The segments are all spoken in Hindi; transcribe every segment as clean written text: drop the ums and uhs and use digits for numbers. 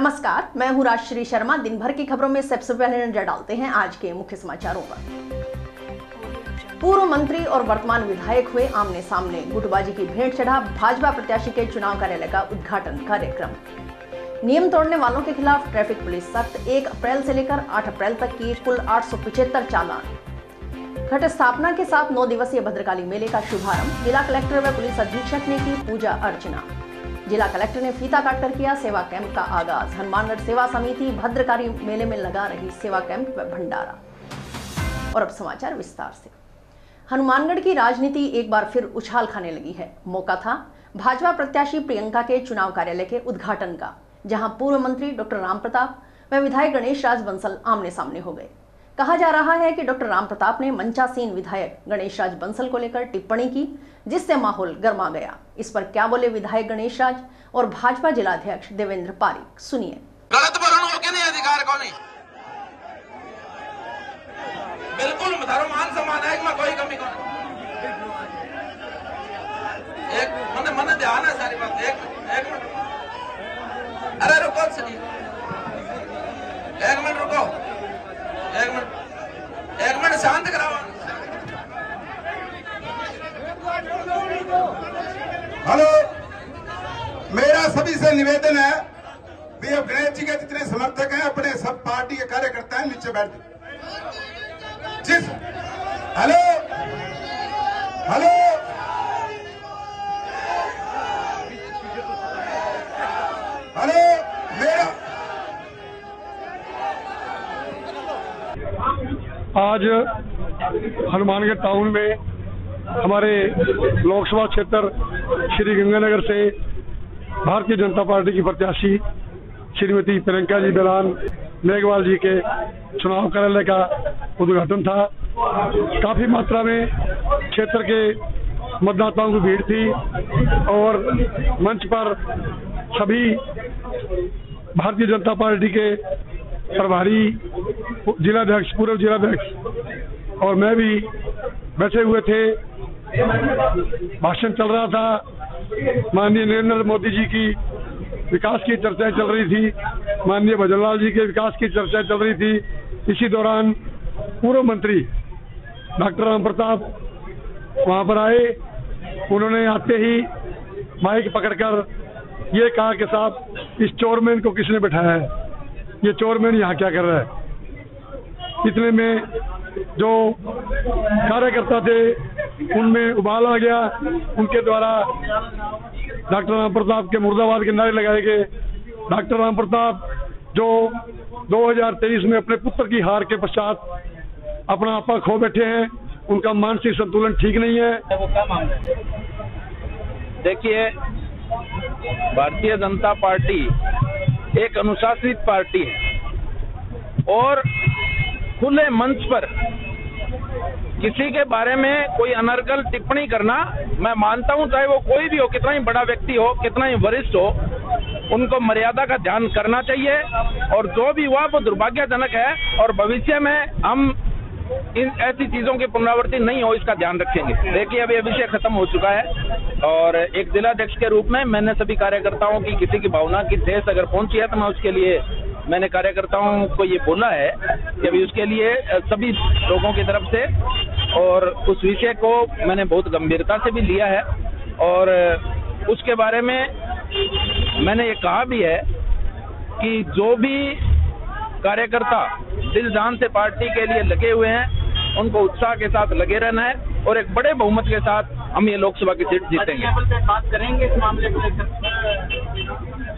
नमस्कार, मैं हूं राजश्री शर्मा। दिन भर की खबरों में सबसे पहले नजर डालते हैं आज के मुख्य समाचारों पर। पूर्व मंत्री और वर्तमान विधायक हुए आमने सामने, गुटबाजी की भेंट चढ़ा भाजपा प्रत्याशी के चुनाव कार्यालय का उद्घाटन कार्यक्रम। नियम तोड़ने वालों के खिलाफ ट्रैफिक पुलिस सख्त, 1 अप्रैल से लेकर 8 अप्रैल तक की कुल 875 चालान। घट स्थापना के साथ 9 दिवसीय भद्रकाली मेले का शुभारंभ, जिला कलेक्टर व पुलिस अधीक्षक ने की पूजा अर्चना। जिला कलेक्टर ने फीता काटकर किया सेवा कैंप का आगाज। हनुमानगढ़ सेवा समिति भद्रकाली मेले में लगा रही सेवा कैंप व भंडारा। और अब समाचार विस्तार से। हनुमानगढ़ की राजनीति एक बार फिर उछाल खाने लगी है। मौका था भाजपा प्रत्याशी प्रियंका के चुनाव कार्यालय के उद्घाटन का, जहां पूर्व मंत्री डॉक्टर रामप्रताप व विधायक गणेश राज बंसल आमने सामने हो गए। कहा जा रहा है कि डॉक्टर रामप्रताप ने मंचासीन विधायक गणेश राज बंसल को लेकर टिप्पणी की, जिससे माहौल गर्मा गया। इस पर क्या बोले विधायक गणेश राज और भाजपा जिलाध्यक्ष देवेंद्र पारिक, सुनिए। गलत बोलने के नहीं अधिकार को नहीं, बिल्कुल धर्म मान सम्मान है, इसमें कोई कमी नहीं। एक मन ध्यान है सारी बात। एक मिनट, अरे रुको सुनिए, 1 मिनट रुको, 1 मिनट शांत कराओ। हेलो, मेरा सभी से निवेदन है, भी अब गणेश जी के जितने समर्थक हैं अपने सब पार्टी के कार्यकर्ता हैं नीचे बैठ जिस हेलो हेलो हेलो मेरा आज हनुमानगढ़ टाउन में हमारे लोकसभा क्षेत्र श्री गंगानगर से भारतीय जनता पार्टी की प्रत्याशी श्रीमती प्रियंका जी बलान मेघवाल जी के चुनाव कार्यालय का उद्घाटन था। काफी मात्रा में क्षेत्र के मतदाताओं की भीड़ थी और मंच पर सभी भारतीय जनता पार्टी के प्रभारी जिलाध्यक्ष, पूर्व जिलाध्यक्ष और मैं भी बैठे हुए थे। भाषण चल रहा था, माननीय नरेंद्र मोदी जी की विकास की चर्चाएं चल रही थी, माननीय भजनलाल जी के विकास की चर्चाएं चल रही थी। इसी दौरान पूर्व मंत्री डॉक्टर रामप्रताप वहां पर आए। उन्होंने आते ही माइक पकड़कर ये कहा कि साहब, इस चोरमैन को किसने बैठाया है, ये चोरमैन यहाँ क्या कर रहा है। इतने में जो कार्यकर्ता थे उनमें उबाल आ गया। उनके द्वारा डॉक्टर रामप्रताप के मुर्दाबाद के नारे लगाए गए। डॉक्टर रामप्रताप जो 2023 में अपने पुत्र की हार के पश्चात अपना आपा खो बैठे हैं, उनका मानसिक संतुलन ठीक नहीं है। वो क्या मामला है? देखिए, भारतीय जनता पार्टी एक अनुशासित पार्टी है और खुले मंच पर किसी के बारे में कोई अनर्गल टिप्पणी करना, मैं मानता हूं चाहे वो कोई भी हो, कितना ही बड़ा व्यक्ति हो, कितना ही वरिष्ठ हो, उनको मर्यादा का ध्यान करना चाहिए। और जो भी हुआ वो दुर्भाग्यजनक है और भविष्य में हम इन ऐसी चीजों की पुनरावृत्ति नहीं हो, इसका ध्यान रखेंगे। देखिए, अभी विषय खत्म हो चुका है और एक जिलाध्यक्ष के रूप में मैंने सभी कार्यकर्ताओं की किसी की भावना की ठेस अगर पहुंची है तो मैं उसके लिए मैंने कार्यकर्ताओं को ये बोला है कि अभी उसके लिए सभी लोगों की तरफ से, और उस विषय को मैंने बहुत गंभीरता से भी लिया है और उसके बारे में मैंने ये कहा भी है कि जो भी कार्यकर्ता दिल जान से पार्टी के लिए लगे हुए हैं उनको उत्साह के साथ लगे रहना है और एक बड़े बहुमत के साथ हम ये लोकसभा की सीट जीतेंगे। बात करेंगे इस मामले को लेकर।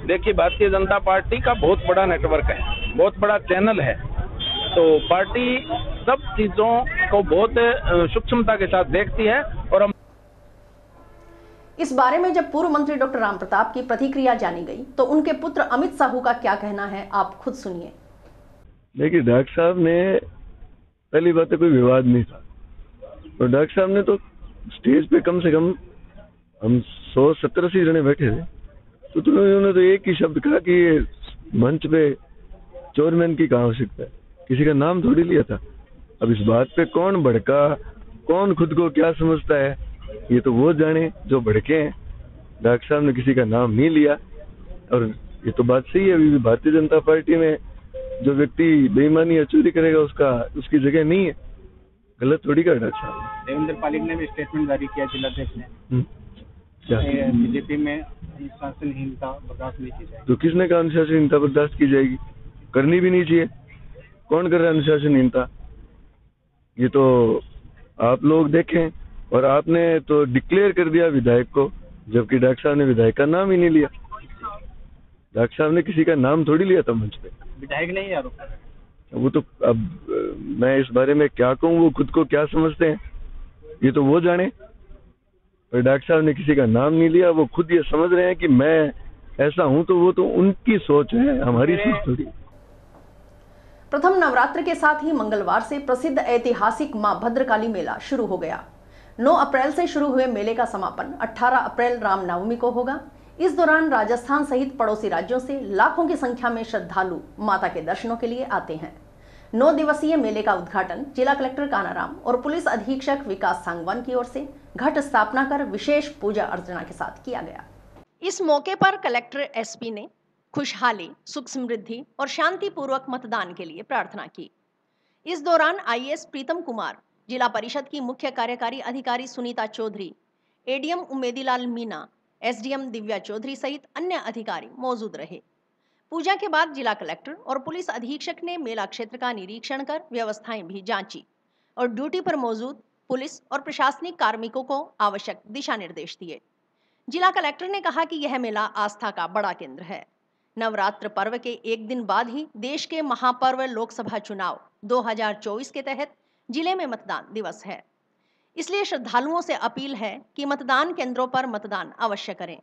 देखिए, भारतीय जनता पार्टी का बहुत बड़ा नेटवर्क है, बहुत बड़ा चैनल है, तो पार्टी सब चीजों को बहुत सूक्ष्मता के साथ देखती है। और हम इस बारे में जब पूर्व मंत्री डॉक्टर रामप्रताप की प्रतिक्रिया जानी गई तो उनके पुत्र अमित साहू का क्या कहना है, आप खुद सुनिए। देखिए, डॉक्टर साहब ने पहली बात तो कोई विवाद नहीं था, और डॉक्टर साहब ने तो स्टेज पे कम से कम हम 170-80 जने बैठे थे, तो उन्होंने तो एक ही शब्द कहा कि मंच पे चोरमैन की कहाँ आवश्यकता है, किसी का नाम थोड़ी लिया था। अब इस बात पे कौन भड़का, कौन खुद को क्या समझता है, ये तो वो जाने जो भड़के हैं। डॉक्टर साहब ने किसी का नाम नहीं लिया और ये तो बात सही है। अभी भी भारतीय जनता पार्टी में जो व्यक्ति बेईमानी या चोरी करेगा उसकी जगह नहीं है। गलत थोड़ी कर डॉक्टर साहब। देवेंद्र पालिक ने भी स्टेटमेंट जारी किया जिलाध्यक्ष ने, क्या बीजेपी में अनुशासनहीनता बर्दाश्त नहीं की जाएगी। तो किसने कहा अनुशासनहीनता बर्दाश्त की जाएगी? करनी भी नहीं चाहिए। कौन कर रहा है अनुशासनहीनता? ये तो आप लोग देखें। और आपने तो डिक्लेयर कर दिया विधायक को, जबकि डॉक्टर साहब ने विधायक का नाम ही नहीं लिया। डॉक्टर साहब ने किसी का नाम थोड़ी लिया था मंच पे। विधायक नहीं आरोप, वो तो अब मैं इस बारे में क्या कहूँ, वो खुद को क्या समझते हैं ये तो वो जाने। पर डॉक्टर साहब ने किसी का नाम नहीं लिया। वो खुद ये समझ रहे हैं कि मैं ऐसा हूं, तो वो तो उनकी सोच है, हमारी सोच थोड़ी। प्रथम नवरात्र के साथ ही मंगलवार से प्रसिद्ध ऐतिहासिक मां भद्रकाली मेला शुरू हो गया। 9 अप्रैल से शुरू हुए मेले का समापन 18 अप्रैल रामनवमी को होगा। इस दौरान राजस्थान सहित पड़ोसी राज्यों से लाखों की संख्या में श्रद्धालु माता के दर्शनों के लिए आते हैं। 9 दिवसीय मेले का उद्घाटन जिला कलेक्टर कानाराम और पुलिस अधीक्षक विकास सांगवान की ओर से घट स्थापना कर विशेष पूजा अर्चना के साथ किया गया। इस मौके पर कलेक्टर एसपी ने खुशहाली, सुख समृद्धि और शांतिपूर्वक मतदान के लिए प्रार्थना की। इस दौरान आईएएस प्रीतम कुमार, जिला परिषद की मुख्य कार्यकारी अधिकारी सुनीता चौधरी, एडीएम उमेदीलाल मीना, एसडीएम दिव्या चौधरी सहित अन्य अधिकारी मौजूद रहे। पूजा के बाद जिला कलेक्टर और पुलिस अधीक्षक ने मेला क्षेत्र का निरीक्षण कर व्यवस्थाएं भी जांची और ड्यूटी पर मौजूद पुलिस और प्रशासनिक कार्मिकों को आवश्यक दिशा निर्देश दिए। जिला कलेक्टर ने कहा कि यह मेला आस्था का बड़ा केंद्र है। नवरात्र पर्व के एक दिन बाद ही देश के महापर्व लोकसभा चुनाव 2024 के तहत जिले में मतदान दिवस है। इसलिए श्रद्धालुओं से अपील है कि मतदान केंद्रों पर मतदान अवश्य करें।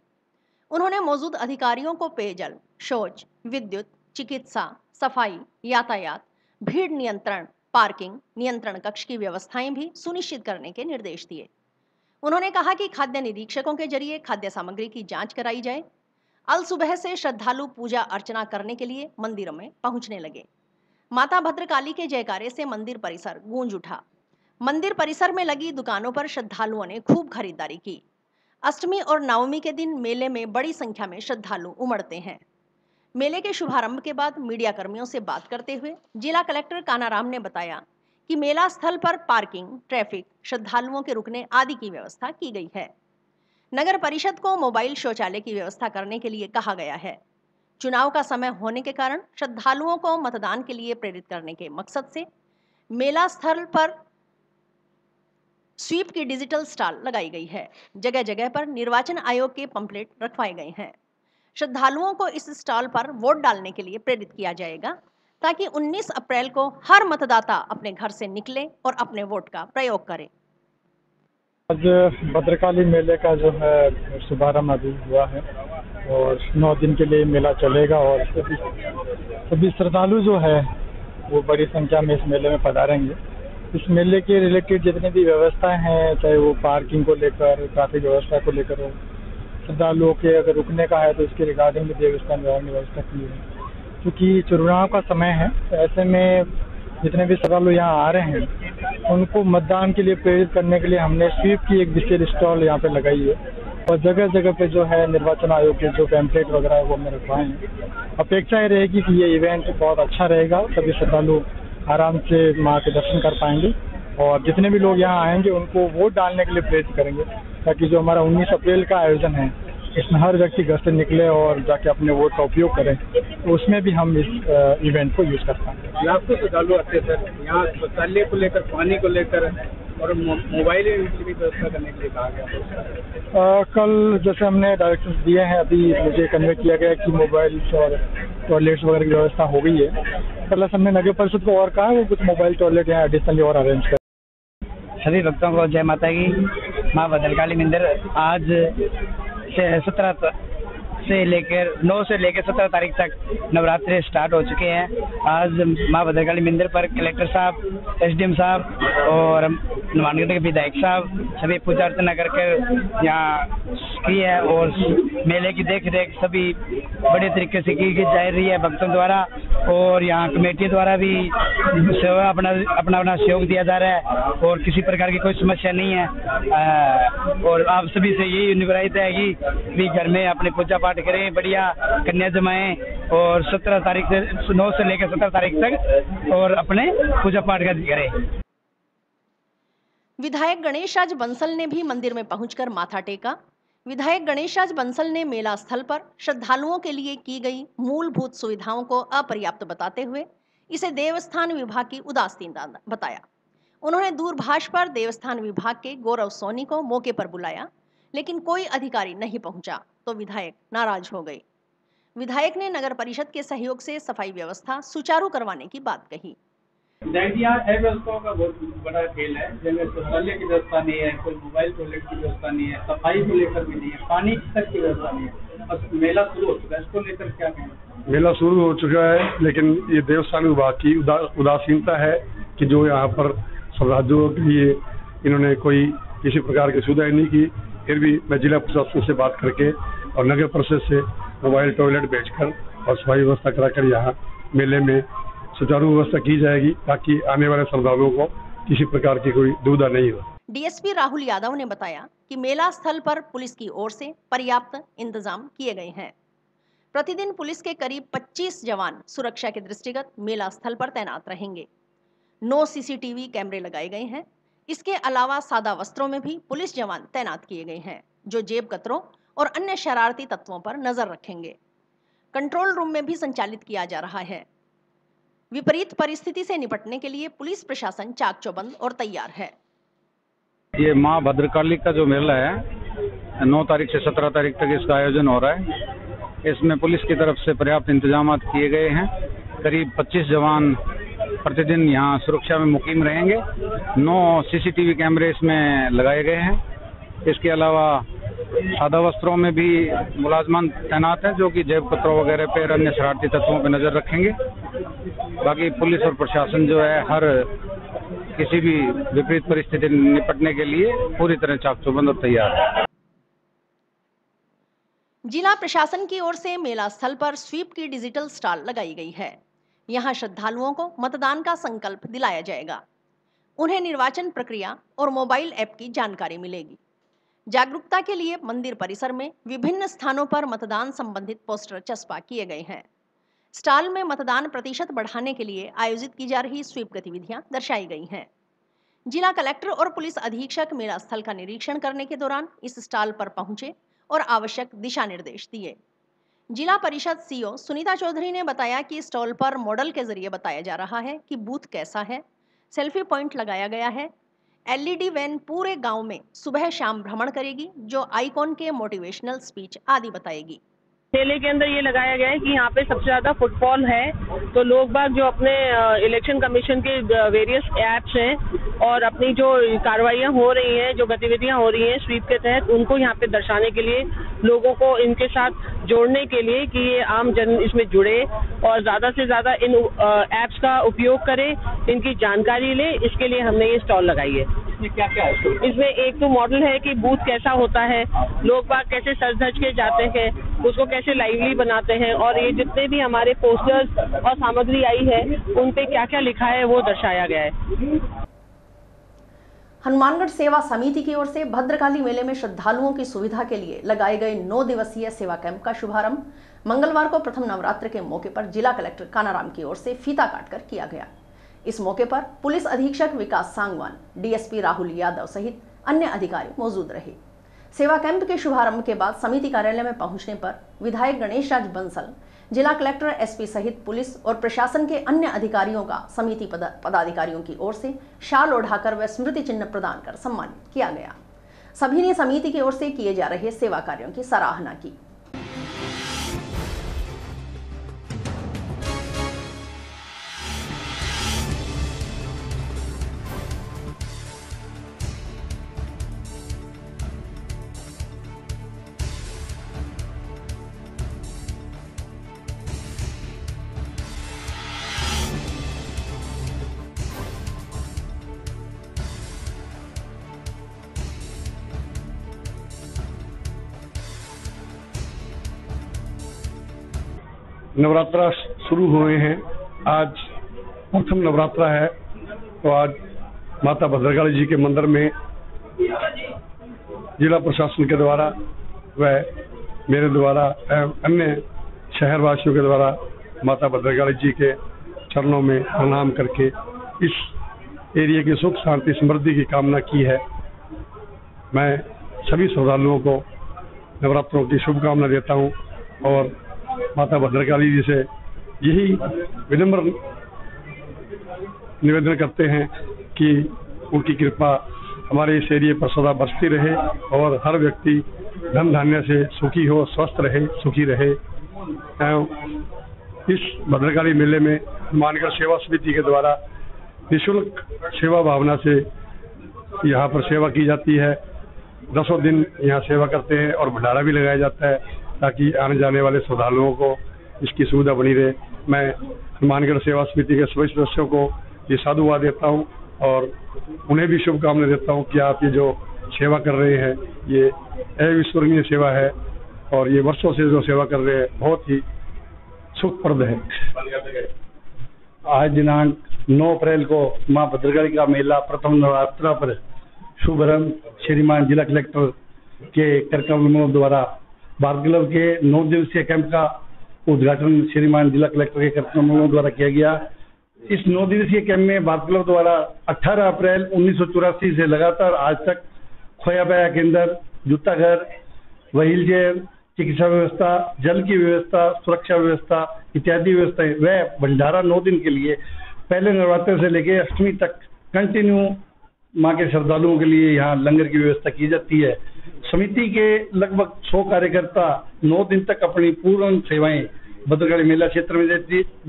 उन्होंने मौजूद अधिकारियों को पेयजल, शौच, विद्युत, चिकित्सा, सफाई, यातायात, भीड़ नियंत्रण, पार्किंग, नियंत्रण कक्ष की व्यवस्थाएं भी सुनिश्चित करने के निर्देश दिए। उन्होंने कहा कि खाद्य निरीक्षकों के जरिए खाद्य सामग्री की जांच कराई जाए। अल सुबह से श्रद्धालु पूजा अर्चना करने के लिए मंदिरों में पहुंचने लगे। माता भद्रकाली के जयकारे से मंदिर परिसर गूंज उठा। मंदिर परिसर में लगी दुकानों पर श्रद्धालुओं ने खूब खरीदारी की। अष्टमी और नवमी के दिन मेले में बड़ी संख्या में श्रद्धालु उमड़ते हैं। मेले के शुभारंभ के बाद मीडिया कर्मियों से बात करते हुए जिला कलेक्टर कानाराम ने बताया कि मेला स्थल पर पार्किंग, ट्रैफिक, श्रद्धालुओं के रुकने आदि की व्यवस्था की गई है। नगर परिषद को मोबाइल शौचालय की व्यवस्था करने के लिए कहा गया है। चुनाव का समय होने के कारण श्रद्धालुओं को मतदान के लिए प्रेरित करने के मकसद से मेला स्थल पर स्वीप की डिजिटल स्टॉल लगाई गई है। जगह जगह पर निर्वाचन आयोग के पंपलेट रखवाए गए हैं। श्रद्धालुओं को इस स्टॉल पर वोट डालने के लिए प्रेरित किया जाएगा ताकि 19 अप्रैल को हर मतदाता अपने घर से निकले और अपने वोट का प्रयोग करे। आज भद्रकाली मेले का जो है शुभारंभ अभी हुआ है और 9 दिन के लिए मेला चलेगा और सभी श्रद्धालु जो है वो बड़ी संख्या में इस मेले में पधारेंगे। इस मेले के रिलेटेड जितनी भी व्यवस्थाएं हैं, चाहे वो पार्किंग को लेकर, ट्रैफिक व्यवस्था को लेकर हो, श्रद्धालुओं के अगर रुकने का है तो इसके रिगार्डिंग भी देवस्थान विभाग ने व्यवस्था की है। क्योंकि चुनाव का समय है तो ऐसे में जितने भी श्रद्धालु यहाँ आ रहे हैं उनको मतदान के लिए प्रेरित करने के लिए हमने स्वीप की एक विशेष स्टॉल यहाँ पे लगाई है और जगह जगह पे जो है निर्वाचन आयोग के जो पैम्पलेट वगैरह है वो हमने रखवाए हैं। अपेक्षा ये रहेगी कि ये इवेंट बहुत अच्छा रहेगा, सभी श्रद्धालु आराम से माँ के दर्शन कर पाएंगे और जितने भी लोग यहाँ आएंगे उनको वोट डालने के लिए प्रेरित करेंगे ताकि जो हमारा 19 अप्रैल का आयोजन है इसमें हर व्यक्ति घर से निकले और जाके अपने वोट का उपयोग करें, तो उसमें भी हम इस इवेंट को यूज कर पाएंगे। लाखों श्रद्धालु आते सर, यहाँ शौचालय को लेकर, पानी को लेकर और मोबाइल की भी व्यवस्था करने के लिए कहा गया। कल जैसे हमने डायरेक्शंस दिए हैं, अभी मुझे कन्वे किया गया कि मोबाइल और टॉयलेट्स वगैरह की व्यवस्था हो गई है। प्लस हमने नगर परिषद को और कहा है वो कुछ मोबाइल टॉयलेट यहाँ एडिशनली और अरेंज कर। सभी भक्तों को जय माता की। माँ भद्रकाली मंदिर आज से 9 से लेकर 17 तारीख तक नवरात्रि स्टार्ट हो चुके हैं। आज माँ भद्रकाली मंदिर पर कलेक्टर साहब, एसडीएम साहब और हनुमानगढ़ के विधायक साहब सभी पूजा अर्चना करके यहाँ की है और मेले की देख रेख सभी बड़े तरीके से की जा रही है भक्तों द्वारा और यहाँ कमेटी द्वारा भी सेवा अपना सहयोग दिया जा रहा है और किसी प्रकार की कोई समस्या नहीं है। और आप सभी से यही निवेदन है कि भी घर में अपने पूजा पाठ पाठ करें, बढ़िया कन्या जमाएं और 17 तारीख से 9 से लेकर 17 तारीख तक और अपने पूजा पाठ करें। विधायक गणेश राज बंसल ने भी मंदिर में पहुंचकर माथा टेका। विधायक गणेश राज बंसल ने मेला स्थल पर श्रद्धालुओं के लिए की गई मूलभूत सुविधाओं को अपर्याप्त बताते हुए इसे देवस्थान विभाग की उदासीनता बताया। उन्होंने दूरभाष पर देवस्थान विभाग के गौरव सोनी को मौके पर बुलाया, लेकिन कोई अधिकारी नहीं पहुंचा तो विधायक नाराज हो गए। विधायक ने नगर परिषद के सहयोग से सफाई व्यवस्था सुचारू करवाने की बात कही। व्यवस्थाओं का बहुत बड़ा खेल है, जैसे शौचालय की व्यवस्था नहीं है, कोई मोबाइल टॉयलेट की व्यवस्था नहीं है, सफाई को लेकर भी नहीं है, पानी तक की व्यवस्था नहीं है। बस मेला शुरू हो चुका है, इसको लेकर क्या कहें? मेला शुरू हो चुका है, लेकिन ये देवस्थान विभाग की उदासीनता है कि जो यहाँ पर श्रद्धालुओं के लिए इन्होंने कोई किसी प्रकार की सुविधा नहीं की। फिर भी मैं जिला प्रशासन से बात करके और नगर परिषद से मोबाइल टॉयलेट भेजकर और सफाई व्यवस्था कराकर यहाँ मेले में सुचारू व्यवस्था की जाएगी, ताकि आने वाले श्रद्धालुओं को किसी प्रकार की कोई दुविधा नहीं हो। डीएसपी राहुल यादव ने बताया कि मेला स्थल पर पुलिस की ओर से पर्याप्त इंतजाम किए गए हैं। प्रतिदिन पुलिस के करीब 25 जवान सुरक्षा के दृष्टिगत मेला स्थल पर तैनात रहेंगे। 9 सीसीटीवी कैमरे लगाए गए हैं। इसके अलावा सादा वस्त्रों में भी पुलिस जवान तैनात किए गए हैं, जो जेब कतरों और अन्य शरारती तत्वों पर नजर रखेंगे। कंट्रोल रूम में भी संचालित किया जा रहा है। विपरीत परिस्थिति से निपटने के लिए पुलिस प्रशासन चाक चौबंद और तैयार है। ये माँ भद्रकाली का जो मेला है 9 तारीख से 17 तारीख तक इसका आयोजन हो रहा है। इसमें पुलिस की तरफ से पर्याप्त इंतजाम किए गए हैं। करीब 25 जवान प्रतिदिन यहाँ सुरक्षा में मुकीम रहेंगे। 9 सीसीटीवी कैमरे इसमें लगाए गए हैं। इसके अलावा सादा वस्त्रों में भी मुलाजमान तैनात हैं, जो कि जेब कतरों वगैरह पर अन्य शरारती तत्वों पर नजर रखेंगे। बाकी पुलिस और प्रशासन जो है हर किसी भी विपरीत परिस्थिति निपटने के लिए पूरी तरह चाक चौबंद और तैयार है। जिला प्रशासन की ओर से मेला स्थल पर स्वीप की डिजिटल स्टॉल लगाई गई है। यहाँ श्रद्धालुओं को मतदान का संकल्प दिलाया जाएगा। उन्हें निर्वाचन प्रक्रिया और मोबाइल ऐप की जानकारी मिलेगी। जागरूकता के लिए मंदिर परिसर में विभिन्न स्थानों पर मतदान संबंधित पोस्टर चस्पा किए गए हैं। स्टॉल में मतदान प्रतिशत बढ़ाने के लिए आयोजित की जा रही स्वीप गतिविधियां दर्शाई गई हैं। जिला कलेक्टर और पुलिस अधीक्षक मेला स्थल का निरीक्षण करने के दौरान इस स्टॉल पर पहुंचे और आवश्यक दिशा निर्देश दिए। जिला परिषद सीईओ सुनीता चौधरी ने बताया कि स्टॉल पर मॉडल के जरिए बताया जा रहा है कि बूथ कैसा है। सेल्फी पॉइंट लगाया गया है। एलईडी वैन पूरे गांव में सुबह शाम भ्रमण करेगी, जो आइकॉन के मोटिवेशनल स्पीच आदि बताएगी। मेले के अंदर ये लगाया गया है कि यहाँ पे सबसे ज्यादा फुटफॉल है, तो लोग बाग जो अपने इलेक्शन कमीशन के वेरियस ऐप्स हैं और अपनी जो कार्रवाइयाँ हो रही हैं, जो गतिविधियाँ हो रही हैं स्वीप के तहत, उनको यहाँ पे दर्शाने के लिए, लोगों को इनके साथ जोड़ने के लिए कि ये आम जन इसमें जुड़े और ज्यादा से ज्यादा इन ऐप्स का उपयोग करें, इनकी जानकारी ले, इसके लिए हमने ये स्टॉल लगाई है। इसमें क्या क्या है? इसमें एक तो मॉडल है कि बूथ कैसा होता है, लोग बाग कैसे सज धज के जाते हैं, उसको कैसे लाइवली बनाते हैं, और ये जितने भी हमारे पोस्टर्स और सामग्री आई है उन पे क्या क्या लिखा है वो दर्शाया गया है। हनुमानगढ़ सेवा समिति की ओर से भद्रकाली मेले में श्रद्धालुओं की सुविधा के लिए लगाए गए 9 दिवसीय सेवा कैंप का शुभारंभ मंगलवार को प्रथम नवरात्र के मौके पर जिला कलेक्टर कानाराम की ओर से फीता काटकर किया गया। इस मौके पर पुलिस अधीक्षक विकास सांगवान, डीएसपी राहुल यादव सहित अन्य अधिकारी मौजूद रहे। सेवा कैंप के शुभारंभ के बाद समिति कार्यालय में पहुंचने पर विधायक गणेश राज बंसल, जिला कलेक्टर, एसपी सहित पुलिस और प्रशासन के अन्य अधिकारियों का समिति पदाधिकारियों की ओर से शाल ओढ़ाकर व स्मृति चिन्ह प्रदान कर सम्मानित किया गया। सभी ने समिति की ओर से किए जा रहे सेवा कार्यों की सराहना की। नवरात्रा शुरू हुए हैं। आज प्रथम नवरात्रा है, तो आज माता भद्रकाली जी के मंदिर में जिला प्रशासन के द्वारा व मेरे द्वारा एवं अन्य शहरवासियों के द्वारा माता भद्रकाली जी के चरणों में प्रणाम करके इस एरिया की सुख शांति समृद्धि की कामना की है। मैं सभी श्रद्धालुओं को नवरात्रों की शुभकामना देता हूं और माता भद्रकाली जी से यही विनम्र निवेदन करते हैं कि उनकी कृपा हमारे इस एरिया पर सदा बरसती रहे और हर व्यक्ति धन धान्य से सुखी हो, स्वस्थ रहे, सुखी रहे। इस भद्रकाली मेले में हनुमानगढ़ सेवा समिति के द्वारा निःशुल्क सेवा भावना से यहाँ पर सेवा की जाती है। 10 दिन यहाँ सेवा करते हैं और भंडारा भी लगाया जाता है ताकि आने जाने वाले श्रद्धालुओं को इसकी सुविधा बनी रहे। मैं हनुमानगढ़ सेवा समिति के सभी सदस्यों को ये साधुवाद देता हूँ और उन्हें भी शुभकामना देता हूँ कि आप ये जो सेवा कर रहे हैं ये अविस्मरणीय सेवा है और ये वर्षों से जो सेवा कर रहे हैं बहुत ही सुखप्रद है। आज दिनांक 9 अप्रैल को मां भद्रकाली का मेला प्रथम नवरात्रा पर शुभारंभ श्रीमान जिला कलेक्टर के कार्यक्रमों द्वारा भारत क्लब के 9 दिवसीय कैंप का उद्घाटन श्रीमान जिला कलेक्टर के कार्यक्रमों द्वारा किया गया। इस 9 दिवसीय कैंप में भारत क्लब द्वारा 18 अप्रैल 1984 से लगातार आज तक खोया बया केंद्र, जूता घर, व्हील चेयर, चिकित्सा व्यवस्था, जल की व्यवस्था, सुरक्षा व्यवस्था इत्यादि व्यवस्थाएं वह भंडारा 9 दिन के लिए पहले नवरात्र से लेकर अष्टमी तक कंटिन्यू मां के श्रद्धालुओं के लिए यहाँ लंगर की व्यवस्था की जाती है। समिति के लगभग 100 कार्यकर्ता 9 दिन तक अपनी पूर्ण सेवाएं भद्रकाली मेला क्षेत्र में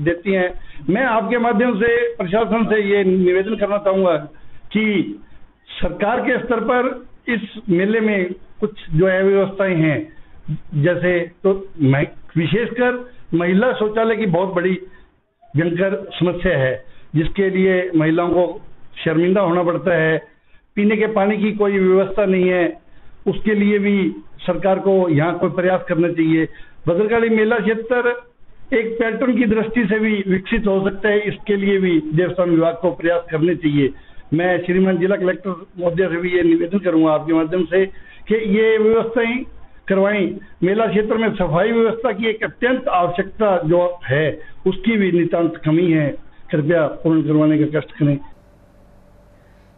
देती हैं। मैं आपके माध्यम से प्रशासन से ये निवेदन करना चाहूंगा कि सरकार के स्तर पर इस मेले में कुछ जो अव्यवस्थाएं हैं, जैसे तो विशेषकर महिला शौचालय की बहुत बड़ी भयंकर समस्या है, जिसके लिए महिलाओं को शर्मिंदा होना पड़ता है। पीने के पानी की कोई व्यवस्था नहीं है, उसके लिए भी सरकार को यहाँ कोई प्रयास करना चाहिए। भद्रकाली मेला क्षेत्र एक पैटर्न की दृष्टि से भी विकसित हो सकता है, इसके लिए भी देवस्थान विभाग को प्रयास करने चाहिए। मैं श्रीमान जिला कलेक्टर महोदय से भी ये निवेदन करूंगा आपके माध्यम से कि ये व्यवस्थाएं करवाएं। मेला क्षेत्र में सफाई व्यवस्था की एक अत्यंत आवश्यकता जो है उसकी भी नितांत कमी है, कृपया पूर्ण करवाने का कष्ट करें।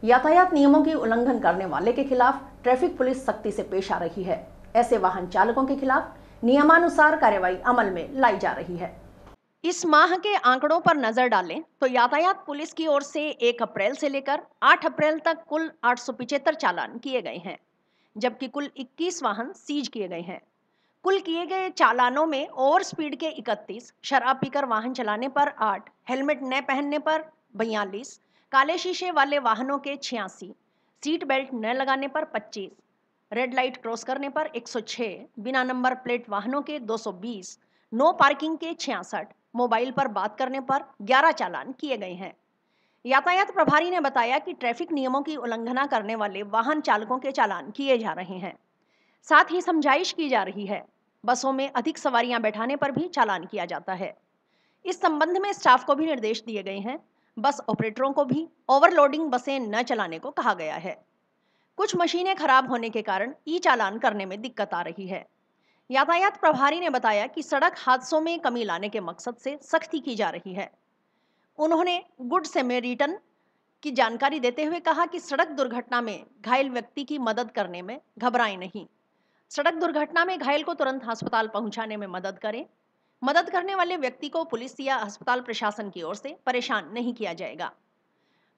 यातायात नियमों की उल्लंघन करने वाले के खिलाफ ट्रैफिक पुलिस सख्ती से पेश आ रही है। ऐसे वाहन चालकों के खिलाफ नियमानुसार कार्रवाई अमल में लाई जा रही है। इस माह के आंकड़ों पर नजर डालें तो यातायात पुलिस की ओर से 1 अप्रैल से लेकर 8 अप्रैल तक कुल 875 चालान किए गए हैं, जबकि कुल 21 वाहन सीज किए गए हैं। कुल किए गए चालानों में ओवर स्पीड के 31, शराब पीकर वाहन चलाने पर 8, हेलमेट न पहनने पर 42, काले शीशे वाले वाहनों के 86, सीट बेल्ट न लगाने पर 25, रेड लाइट क्रॉस करने पर 106, बिना नंबर प्लेट वाहनों के 220, नो पार्किंग के 66, मोबाइल पर बात करने पर 11 चालान किए गए हैं। यातायात प्रभारी ने बताया कि ट्रैफिक नियमों की उल्लंघना करने वाले वाहन चालकों के चालान किए जा रहे हैं, साथ ही समझाइश की जा रही है। बसों में अधिक सवारियां बैठाने पर भी चालान किया जाता है। इस संबंध में स्टाफ को भी निर्देश दिए गए हैं। बस ऑपरेटरों को भी ओवरलोडिंग बसें न चलाने को कहा गया है। कुछ मशीनें खराब होने के कारण ई चालान करने में दिक्कत आ रही है। यातायात प्रभारी ने बताया कि सड़क हादसों में कमी लाने के मकसद से सख्ती की जा रही है। उन्होंने गुड सैमरिटन की जानकारी देते हुए कहा कि सड़क दुर्घटना में घायल व्यक्ति की मदद करने में घबराएं नहीं। सड़क दुर्घटना में घायल को तुरंत अस्पताल पहुंचाने में मदद करें। मदद करने वाले व्यक्ति को पुलिस या अस्पताल प्रशासन की ओर से परेशान नहीं किया जाएगा।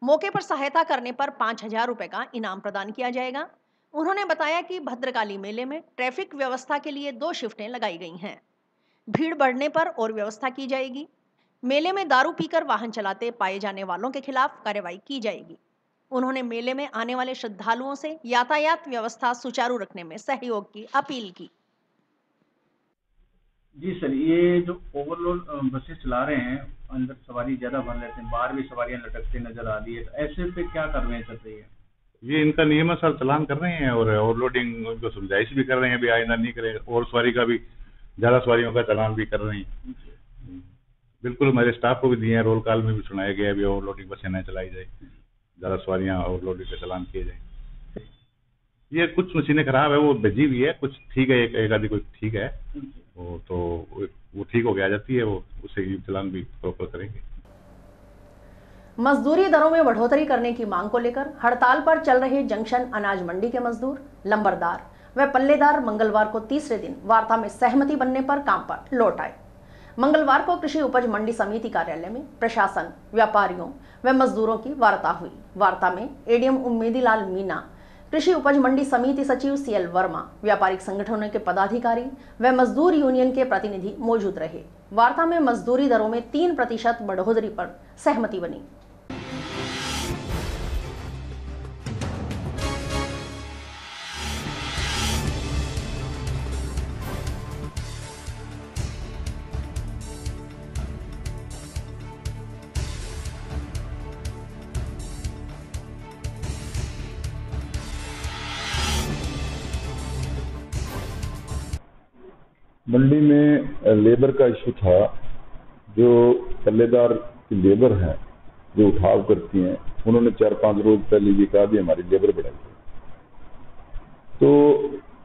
मौके पर सहायता करने पर 5,000 रुपए का इनाम प्रदान किया जाएगा। उन्होंने बताया कि भद्रकाली मेले में ट्रैफिक व्यवस्था के लिए 2 शिफ्टें लगाई गई हैं। भीड़ बढ़ने पर और व्यवस्था की जाएगी। मेले में दारू पीकर वाहन चलाते पाए जाने वालों के खिलाफ कार्रवाई की जाएगी। उन्होंने मेले में आने वाले श्रद्धालुओं से यातायात व्यवस्था सुचारू रखने में सहयोग की अपील की। जी सर, ये जो ओवरलोड बसेस चला रहे हैं, अंदर सवारी ज्यादा भर लेते हैं, बाहर भी सवारियां लटकते नजर आ रही है, तो ऐसे पे क्या कार्रवाई चल रही है? ये इनका नियम है सर, चालान कर रहे हैं और ओवरलोडिंग उनको समझाइश भी कर रहे हैं, भी आइंदा नहीं करें। और सवारी का भी, ज्यादा सवारियों का चालान भी कर रहे हैं। बिल्कुल, हमारे स्टाफ को भी दिए हैं, रोल कॉल में भी सुनाया गया है भी ओवरलोडिंग बसें न चलाई जाए, ज्यादा सवारियां ओवरलोडिंग का चालान किए जाए। ये कुछ मशीनें खराब है, वो भेजी हुई है, कुछ ठीक है, एक आधी कोई ठीक है, वो ठीक हो गया जाती है, वो उसे चालान भी प्रॉपर करेंगे। मजदूरी दरों में बढ़ोतरी करने की मांग को लेकर हड़ताल पर चल रहे जंक्शन अनाज मंडी के मजदूर, लंबरदार व पल्लेदार मंगलवार को तीसरे दिन वार्ता में सहमति बनने पर काम पर लौट आए। मंगलवार को कृषि उपज मंडी समिति कार्यालय में प्रशासन, व्यापारियों व मजदूरों की वार्ता हुई। वार्ता में एडीएम उम्मीदीलाल मीना, कृषि उपज मंडी समिति सचिव सीएल वर्मा, व्यापारिक संगठनों के पदाधिकारी व मजदूर यूनियन के प्रतिनिधि मौजूद रहे। वार्ता में मजदूरी दरों में 3% बढ़ोतरी पर सहमति बनी। मंडी में लेबर का इशू था। जो पल्लेदार की लेबर है, जो उठाव करती हैं, उन्होंने 4-5 रोज पहले ये कहा भी हमारी लेबर बढ़ाई। तो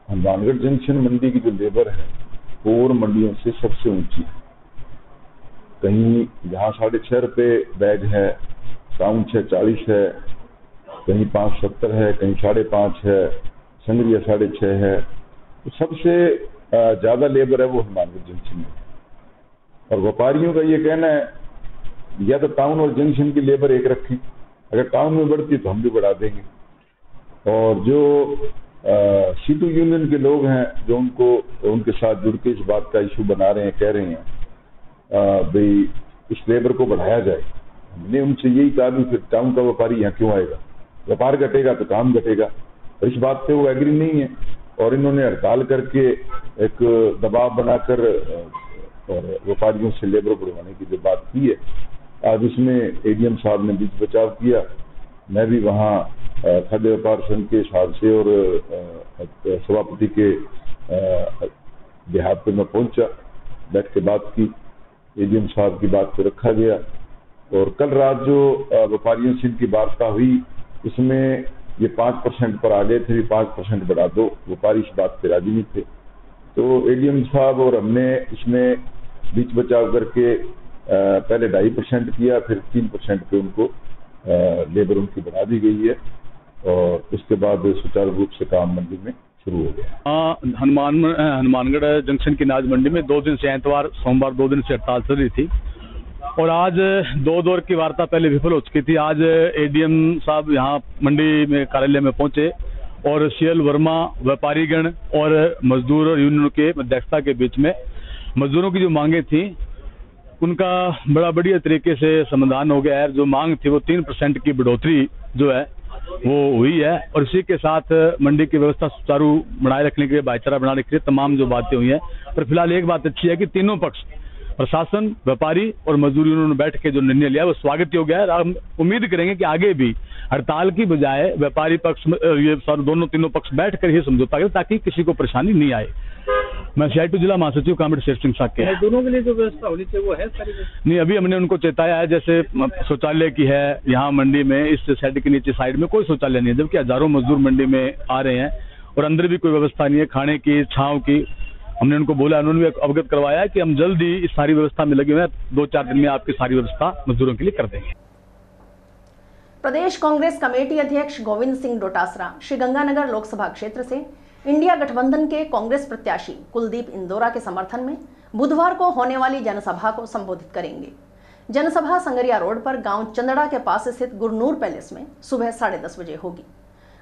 हनुमानगढ़ जंक्शन मंडी की जो लेबर है वो और मंडियों से सबसे ऊंची है। कहीं जहाँ 6.5 रुपये बैग है, 6.40 है, कहीं 5.70 है, कहीं 5.5 है, संगरिया 6.5 है। तो सबसे ज्यादा लेबर है वो हनुमानगढ़ जंक्शन में। और व्यापारियों का ये कहना है या तो टाउन और जंक्शन की लेबर एक रखें, अगर टाउन में बढ़ती तो हम भी बढ़ा देंगे। और जो सीटू यूनियन के लोग हैं जो उनके साथ जुड़ के इस बात का इशू बना रहे हैं, कह रहे हैं भाई इस लेबर को बढ़ाया जाए। हमने उनसे यही कहा भी फिर टाउन का व्यापारी यहाँ क्यों आएगा, व्यापार घटेगा तो काम घटेगा। और इस बात पे वो एग्री नहीं है और इन्होंने हड़ताल करके एक दबाव बनाकर और व्यापारियों से लेबर बढ़वाने की जो बात की है, आज उसमें एडीएम साहब ने बीच बचाव किया। मैं भी वहाँ खाद्य व्यापार संघ के हिसाब से और सभापति के देहात पे मैं पहुंचा, बैठ के बात की, एडीएम साहब की बात को रखा गया। और कल रात जो व्यापारियों से इनकी वार्ता हुई उसमें ये 5% पर आ गए थे, 5% बढ़ा दो। व्यापारी इस बात पे राजी नहीं थे। तो एडीएम साहब और हमने इसमें बीच बचाव करके पहले 2.5% किया, फिर 3% पे उनको लेबर उनकी बढ़ा दी गई है और उसके बाद सुचारू रूप से काम मंडी में शुरू हो गया। हनुमानगढ़ जंक्शन की अनाज मंडी में 2 दिन से एतवार, सोमवार 2 दिन से हड़ताल चल रही थी और आज 2 दौर की वार्ता पहले विफल हो चुकी थी। आज एडीएम साहब यहाँ मंडी में कार्यालय में पहुंचे और सीएल वर्मा, व्यापारीगण और मजदूर यूनियन के अध्यक्षता के बीच में मजदूरों की जो मांगे थी उनका बड़ा बढ़िया तरीके से समाधान हो गया है। जो मांग थी वो 3% की बढ़ोतरी जो है वो हुई है और इसी के साथ मंडी की व्यवस्था सुचारू बनाए रखने के लिए, भाईचारा बनाने के लिए तमाम जो बातें हुई हैं। पर फिलहाल एक बात अच्छी है कि तीनों पक्ष, प्रशासन, व्यापारी और मजदूर यूनियन बैठ के जो निर्णय लिया वो स्वागत योग्य है। हम उम्मीद करेंगे कि आगे भी हड़ताल की बजाय व्यापारी पक्ष, ये तीनों पक्ष बैठ कर ही समझौता करें ताकि किसी को परेशानी नहीं आए। मैं CITU जिला महासचिव कामरेड शेर सिंह साके। दोनों के लिए जो व्यवस्था होनी चाहिए वो है सारी? नहीं, अभी हमने उनको चेताया है, जैसे शौचालय की है यहाँ मंडी में, इस शेड के नीचे साइड में कोई शौचालय नहीं है, जबकि हजारों मजदूर मंडी में आ रहे हैं और अंदर भी कोई व्यवस्था नहीं है खाने की, छांव की। हमने उनको बोला, उन्होंने भी अवगत करवाया कि हम जल्दी इस सारी व्यवस्था में लगे हुए हैं, 2-4 दिन में आपकी सारी व्यवस्था मजदूरों के लिए कर देंगे। प्रदेश कांग्रेस कमेटी अध्यक्ष गोविंद सिंह डोटासरा श्रीगंगानगर लोकसभा क्षेत्र से इंडिया गठबंधन के कांग्रेस प्रत्याशी कुलदीप इंदौरा के समर्थन में बुधवार को होने वाली जनसभा को संबोधित करेंगे। जनसभा संगरिया रोड पर गांव चंदड़ा के पास स्थित गुरनूर पैलेस में सुबह 10:30 बजे होगी।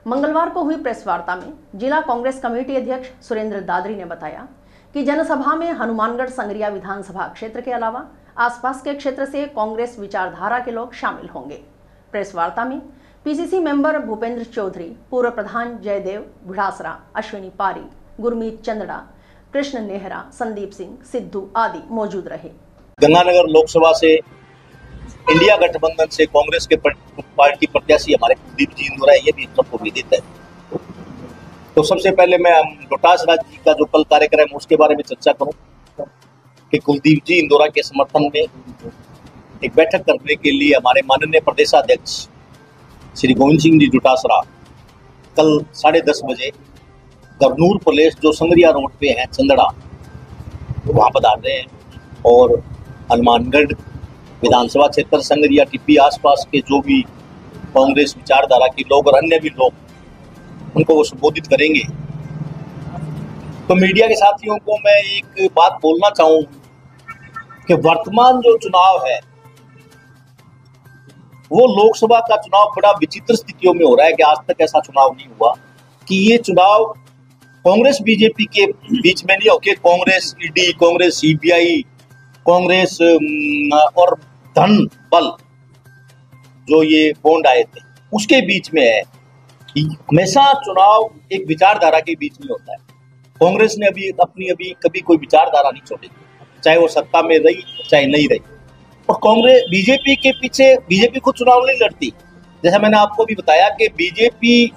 मंगलवार को हुई प्रेस वार्ता में जिला कांग्रेस कमेटी अध्यक्ष सुरेंद्र दादरी ने बताया कि जनसभा में हनुमानगढ़ संगरिया विधानसभा क्षेत्र के अलावा आसपास के क्षेत्र से कांग्रेस विचारधारा के लोग शामिल होंगे। प्रेस वार्ता में पीसीसी मेंबर भूपेंद्र चौधरी, पूर्व प्रधान जयदेव बुढ़ासरा, अश्विनी पारी, गुरमीत चंदड़ा, कृष्ण नेहरा, संदीप सिंह, सिद्धू आदि मौजूद रहे। गंगानगर लोकसभा से इंडिया गठबंधन से कांग्रेस के पार्टी प्रत्याशी हमारे कुलदीप जी इंदौरा, ये भी सबको विदित है। तो सबसे पहले मैं डोटासरा जी का जो कल कार्यक्रम है उसके बारे में चर्चा करूं कि कुलदीप जी इंदौरा के समर्थन में एक बैठक करने के लिए हमारे माननीय प्रदेशाध्यक्ष श्री गोविंद सिंह जी डोटासरा कल 10:30 बजे करनूल पुलिस जो संगरिया रोड पे है चंदड़ा, वहाँ पधार रहे हैं और हनुमानगढ़ विधानसभा क्षेत्र संगरिया टिप्पी आसपास के जो भी कांग्रेस विचारधारा के लोग और अन्य भी लोग उनको वो संबोधित करेंगे। तो मीडिया के साथियों को मैं एक बात बोलना चाहूँ कि वर्तमान जो चुनाव है वो लोकसभा का चुनाव बड़ा विचित्र स्थितियों में हो रहा है कि आज तक ऐसा चुनाव नहीं हुआ कि ये चुनाव कांग्रेस बीजेपी के बीच में नहीं होके कांग्रेस ईडी, कांग्रेस सीबीआई, कांग्रेस और धन बल जो ये बॉन्ड आए थे उसके बीच में है। हमेशा चुनाव एक विचारधारा के बीच में होता है। कांग्रेस ने अभी कभी कोई विचारधारा नहीं छोड़ी, चाहे वो सत्ता में रही चाहे नहीं रही। और कांग्रेस बीजेपी के पीछे, बीजेपी खुद चुनाव नहीं लड़ती। जैसा मैंने आपको भी बताया कि बीजेपी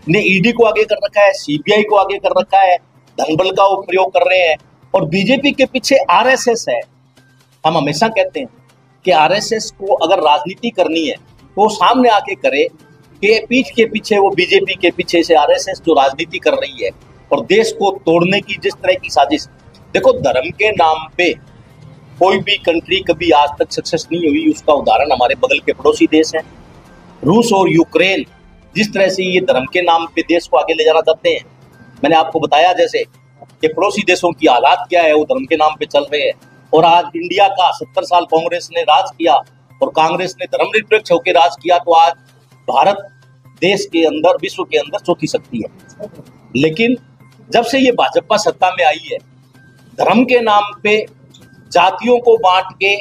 ने ईडी को आगे कर रखा है, सीबीआई को आगे कर रखा है, धनबल का वो प्रयोग कर रहे हैं और बीजेपी के पीछे आरएसएस है। हम हमेशा कहते हैं कि आरएसएस को अगर राजनीति करनी है तो वो सामने आके करे कि पीठ के पीछे वो बीजेपी के पीछे से आरएसएस जो राजनीति कर रही है और देश को तोड़ने की जिस तरह की साजिश। देखो, धर्म के नाम पे कोई भी कंट्री कभी आज तक सक्सेस नहीं हुई। उसका उदाहरण हमारे बगल के पड़ोसी देश हैं, रूस और यूक्रेन। जिस तरह से ये धर्म के नाम पे देश को आगे ले जाना चाहते हैं, मैंने आपको बताया जैसे कि पड़ोसी देशों की हालात क्या है, वो धर्म के नाम पे चल रहे हैं। और आज इंडिया का 70 साल कांग्रेस ने राज किया और कांग्रेस ने धर्मनिरपेक्ष होकर राज किया, तो आज भारत देश के अंदर, विश्व के अंदर चौथी शक्ति है। लेकिन जब से ये भाजपा सत्ता में आई है, धर्म के नाम पे जातियों को बांट के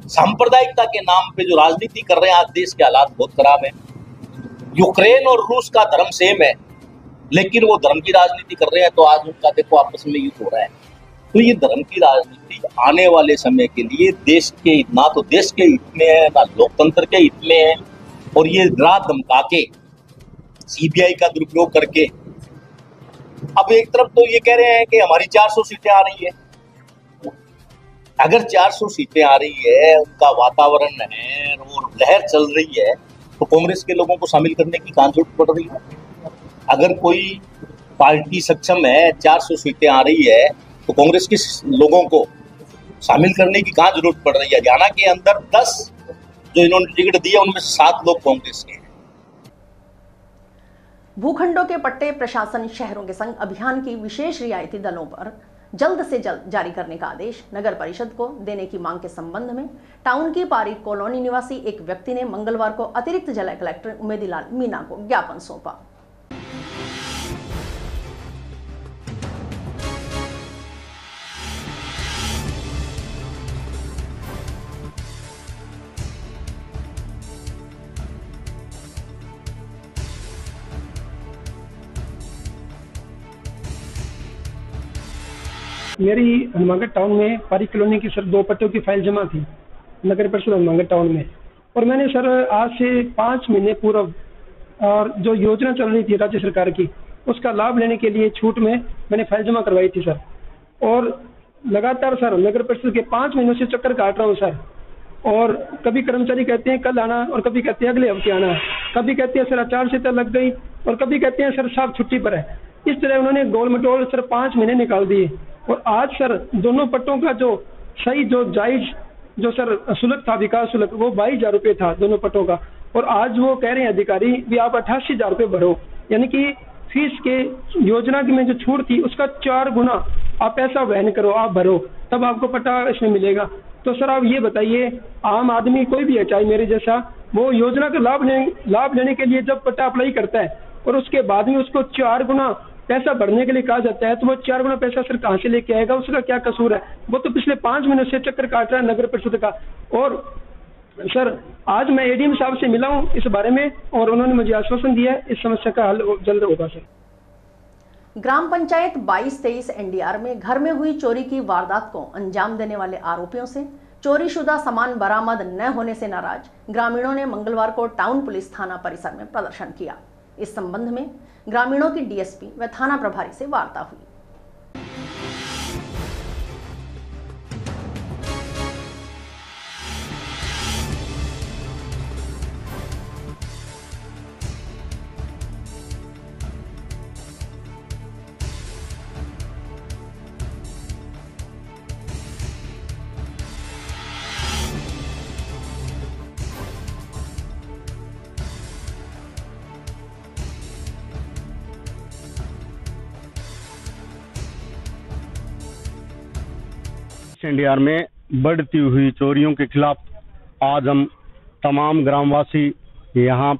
सांप्रदायिकता के नाम पे जो राजनीति कर रहे हैं, आज देश के हालात बहुत खराब है। यूक्रेन और रूस का धर्म सेम है लेकिन वो धर्म की राजनीति कर रहे हैं, तो आज उनका देखो आपस में युद्ध हो रहा है। तो ये धर्म की राजनीति आने वाले समय के लिए देश के ना तो देश के हित में है ना लोकतंत्र के हित में है। और ये रात धमका के सीबीआई का दुरुपयोग करके अब एक तरफ तो ये कह रहे हैं कि हमारी 400 सीटें आ रही है। अगर 400 सीटें आ रही है, उनका वातावरण है और लहर चल रही है, तो कांग्रेस के लोगों को शामिल करने की कहाँ जरूरत पड़ रही है? अगर कोई पार्टी सक्षम है, 400 सीटें आ रही है, तो कांग्रेस के लोगों को शामिल करने की कहाँ जरूरत पड़ रही है? हरियाणा के अंदर 10 जो इन्होंने टिकट दिया उनमें 7 लोग कांग्रेस के हैं। भूखंडों के पट्टे प्रशासन शहरों के संग अभियान की विशेष रियायती दलों पर जल्द से जल्द जारी करने का आदेश नगर परिषद को देने की मांग के संबंध में टाउन की पारिक कॉलोनी निवासी एक व्यक्ति ने मंगलवार को अतिरिक्त जिला कलेक्टर उमेदीलाल मीणा को ज्ञापन सौंपा। मेरी हनुमानगढ़ टाउन में पारी कॉलोनी की सर 2 पट्टों की फाइल जमा थी नगर परिषद हनुमानगढ़ टाउन में, और मैंने सर आज से 5 महीने पूर्व और जो योजना चल रही थी राज्य सरकार की, उसका लाभ लेने के लिए छूट में मैंने फाइल जमा करवाई थी सर। और लगातार सर नगर परिषद के 5 महीनों से चक्कर काट रहा हूँ सर। और कभी कर्मचारी कहते हैं कल आना और कभी कहते हैं अगले हफ्ते आना, कभी कहते हैं सर आचार संहिता लग गई और कभी कहते हैं सर साहब छुट्टी पर है। इस तरह उन्होंने गोल मटोल सर 5 महीने निकाल दिए। और आज सर दोनों पट्टों का जो सही जो जायज जो सर शुल्क था, विकास शुल्क, वो 22,000 रुपये था दोनों पट्टों का। और आज वो कह रहे हैं अधिकारी भी आप 88,000 रुपये भरो, यानी कि फीस के योजना की में जो छूट थी उसका 4 गुना आप पैसा वहन करो, आप भरो, तब आपको पट्टा इसमें मिलेगा। तो सर आप ये बताइए, आम आदमी कोई भी है चाहे मेरे जैसा, वो योजना का लाभ लेने के लिए जब पट्टा अप्लाई करता है और उसके बाद में उसको 4 गुना पैसा भरने के लिए कहा जाता है, तो वो 4 गुना पैसा सर कहाँ से लेके आएगा? उसका क्या कसूर है? वो तो पिछले 5 महीनों से चक्कर काट रहा है नगर परिषद का। और सर आज मैं एडीएम साहब से मिला हूँ इस बारे में और उन्होंने मुझे आश्वासन दिया है इस समस्या का हल जल्द होगा सर। ग्राम पंचायत 22-23 एनडीआर में घर में हुई चोरी की वारदात को अंजाम देने वाले आरोपियों से चोरीशुदा सामान बरामद न होने से नाराज ग्रामीणों ने मंगलवार को टाउन पुलिस थाना परिसर में प्रदर्शन किया। इस संबंध में ग्रामीणों की डीएसपी व थाना प्रभारी से वार्ता हुई। एनडीआर में बढ़ती हुई चोरियों के खिलाफ आज हम तमाम ग्रामवासी यहाँ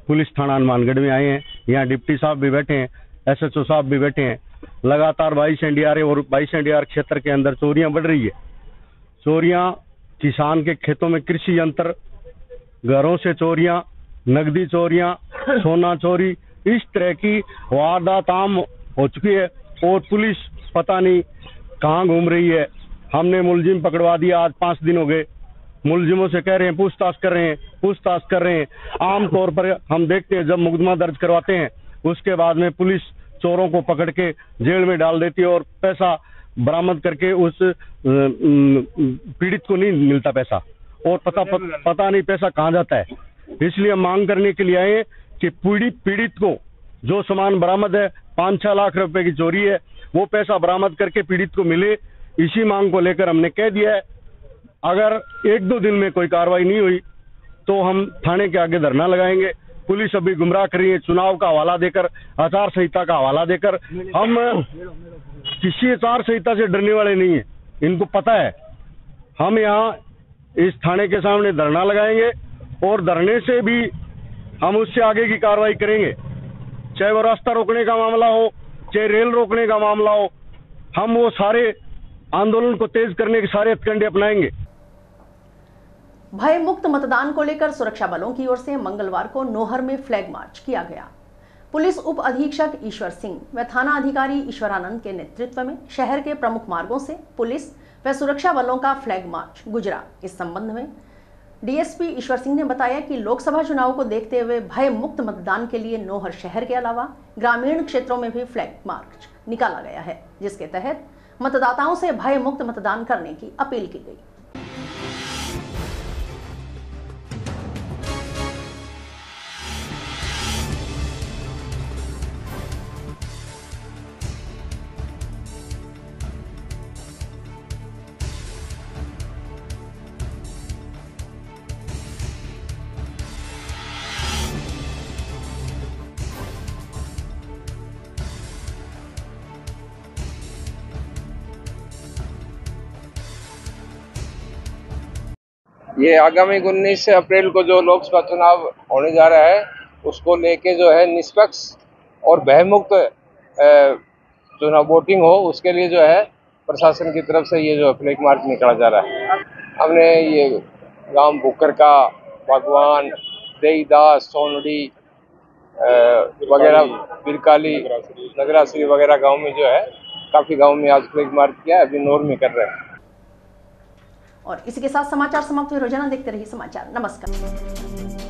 पुलिस थाना हनुमानगढ़ में आए हैं। यहाँ डिप्टी साहब भी बैठे हैं, एसएचओ साहब भी बैठे हैं। लगातार 22 एनडीआर और 22 एनडीआर क्षेत्र के अंदर चोरियां बढ़ रही है। चोरियां किसान के खेतों में कृषि यंत्र, घरों से चोरियां, नकदी चोरियां, सोना चोरी, इस तरह की वारदात आम हो चुकी है और पुलिस पता नहीं कहाँ घूम रही है। हमने मुलजिम पकड़वा दिया, आज 5 दिन हो गए। मुलजिमों से कह रहे हैं पूछताछ कर रहे हैं। आमतौर पर हम देखते हैं जब मुकदमा दर्ज करवाते हैं उसके बाद में पुलिस चोरों को पकड़ के जेल में डाल देती है और पैसा बरामद करके उस पीड़ित को नहीं मिलता पैसा, और पता नहीं पैसा कहाँ जाता है। इसलिए हम मांग करने के लिए आए कि पीड़ित को जो सामान बरामद है, 5-6 लाख रुपए की चोरी है, वो पैसा बरामद करके पीड़ित को मिले। इसी मांग को लेकर हमने कह दिया है अगर 1-2 दिन में कोई कार्रवाई नहीं हुई तो हम थाने के आगे धरना लगाएंगे। पुलिस अभी गुमराह कर रही है, चुनाव का हवाला देकर, आचार संहिता का हवाला देकर। हम किसी आचार संहिता से डरने वाले नहीं है, इनको पता है। हम यहाँ इस थाने के सामने धरना लगाएंगे और धरने से भी हम उससे आगे की कार्रवाई करेंगे, चाहे वो रास्ता रोकने का मामला हो, चाहे रेल रोकने का मामला हो। हम वो सारे आंदोलन को तेज करने के सारे हथकंडे अपनाएंगे। भय मुक्त मतदान को लेकर सुरक्षा बलों की ओर से मंगलवार को नोहर में फ्लैग मार्च किया गया। पुलिस उप अधीक्षक ईश्वर सिंह व थाना अधिकारी ईश्वरानंद के नेतृत्व में शहर के प्रमुख मार्गों से पुलिस व सुरक्षा बलों का फ्लैग मार्च गुजरा। इस संबंध में डीएसपी ईश्वर सिंह ने बताया कि लोकसभा चुनाव को देखते हुए भय मुक्त मतदान के लिए नोहर शहर के अलावा ग्रामीण क्षेत्रों में भी फ्लैग मार्च निकाला गया है, जिसके तहत मतदाताओं से भय मुक्त मतदान करने की अपील की गई। ये आगामी 19 अप्रैल को जो लोकसभा चुनाव होने जा रहा है उसको लेके जो है निष्पक्ष और भयमुक्त चुनाव वोटिंग हो, उसके लिए जो है प्रशासन की तरफ से ये जो फ्लैग मार्च निकाला जा रहा है। हमने ये गांव भूकर का, भगवान, देईदास, सोनड़ी वगैरह, बिरकाली, नगराश्री वगैरह गांव में जो है काफी गांव में आज फ्लैग मार्च किया है, अभी नोर में कर रहे हैं। और इसी के साथ समाचार समाप्त हुए। रोजाना देखते रहिए समाचार। नमस्कार।